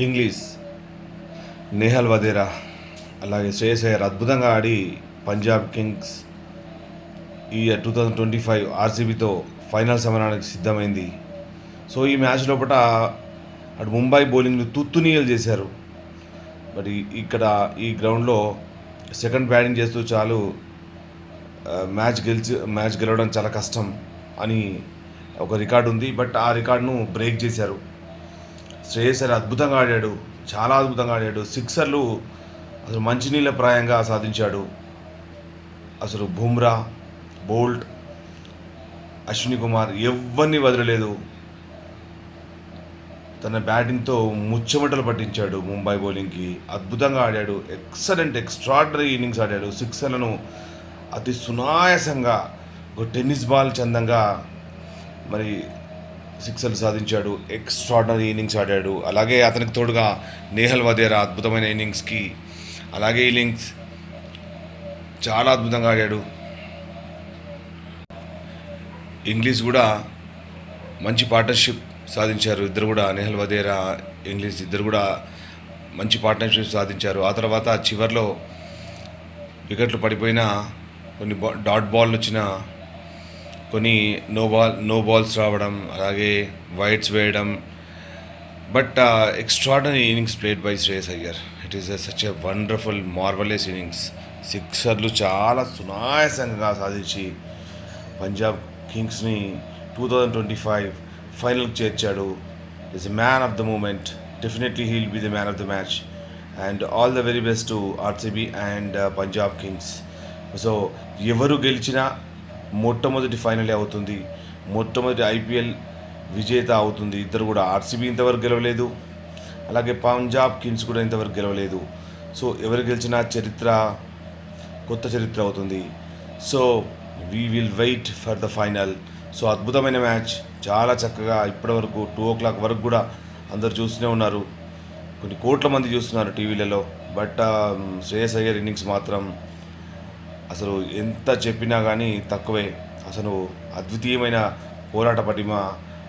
English, Nehal Wadhera, అలాగే శ్రేయస్ అయ్యర్ అద్భుతంగా ఆడి Punjab Kings ఈ 2025 ఆర్సీబీతో ఫైనల్ సమరానికి సిద్ధమైంది. సో ఈ మ్యాచ్ లోపల అటు ముంబై బౌలింగ్ను తుత్తునీయలు చేశారు. మరి ఇక్కడ ఈ గ్రౌండ్లో సెకండ్ బ్యాటింగ్ చేస్తూ చాలు మ్యాచ్ గెలవడం చాలా కష్టం అని ఒక రికార్డు ఉంది. బట్ ఆ రికార్డును బ్రేక్ చేశారు. శ్రేయస్ అయ్యర్ అద్భుతంగా ఆడాడు, చాలా అద్భుతంగా ఆడాడు. సిక్సర్లు అసలు మంచినీళ్ళ ప్రాయంగా సాధించాడు. అసలు బుమ్రా, బోల్ట్, అశ్విని కుమార్ ఎవరిని వదలలేదు. తన బ్యాటింగ్తో ముచ్చమటలు పట్టించాడు ముంబై బౌలింగ్కి. అద్భుతంగా ఆడాడు. ఎక్స్ట్రాడనరీ ఇన్నింగ్స్ ఆడాడు. సిక్సర్లను అతి సునాయాసంగా ఒక టెన్నిస్ బాల్ చందంగా మరి సిక్సర్లు సాధించాడు. ఎక్స్ట్రాడనరీ ఇన్నింగ్స్ ఆడాడు. అలాగే అతనికి తోడుగా నేహల్ వదేరా అద్భుతమైన ఇన్నింగ్స్కి అలాగే ఇన్నింగ్స్ చాలా అద్భుతంగా ఆడాడు. ఇంగ్లీష్ కూడా మంచి పార్ట్నర్షిప్ సాధించారు. ఇద్దరు కూడా నేహల్ వదేరా, ఇంగ్లీష్ ఇద్దరు కూడా మంచి పార్ట్నర్షిప్ సాధించారు. ఆ తర్వాత చివర్లో వికెట్లు పడిపోయినా కొన్ని డాట్ బాల్ వచ్చిన కొన్ని నో బాల్స్ రావడం, అలాగే వైడ్స్ వేయడం. But extraordinary innings played by Shreyas Iyer. It is such a wonderful marvellous innings. సిక్సర్లు చాలా సునాయాసంగా సాధించి పంజాబ్ కింగ్స్ని 2025 ఫైనల్కి చేర్చాడు. Is a man of the moment. Definitely he will be the man of the match. And all the very best to RCB and Punjab Kings. So ఎవరు గెలిచినా మొట్టమొదటి ఫైనలే అవుతుంది, మొట్టమొదటి ఐపీఎల్ విజేత అవుతుంది. ఇద్దరు కూడా ఆర్సీబీ ఇంతవరకు గెలవలేదు, అలాగే పంజాబ్ కింగ్స్ కూడా ఇంతవరకు గెలవలేదు. సో ఎవరు గెలిచినా కొత్త చరిత్ర అవుతుంది. So we will wait for the final. So అద్భుతమైన మ్యాచ్, చాలా చక్కగా ఇప్పటివరకు 2 o'clock వరకు కూడా అందరు చూస్తూనే ఉన్నారు. కొన్ని కోట్ల మంది చూస్తున్నారు టీవీలలో. బట్ శ్రేయస్ అయ్యర్ ఇన్నింగ్స్ మాత్రం అసలు ఎంత చెప్పినా కానీ తక్కువే. అసలు అద్వితీయమైన పోరాట పటిమ,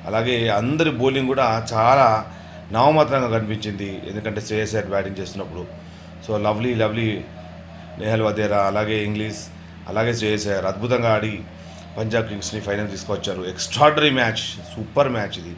అలాగే అందరి బౌలింగ్ కూడా చాలా నామమాత్రంగా కనిపించింది. ఎందుకంటే శ్రేయస్ అయ్యర్ బ్యాటింగ్ చేస్తున్నప్పుడు. సో లవ్లీ నేహల్ వదేరా, అలాగే ఇంగ్లీష్, అలాగే శ్రేయస్ అయ్యర్ అద్భుతంగా ఆడి పంజాబ్ కింగ్స్ని ఫైనల్ తీసుకొచ్చారు. ఎక్స్ట్రాడనరీ మ్యాచ్, సూపర్ మ్యాచ్ ఇది.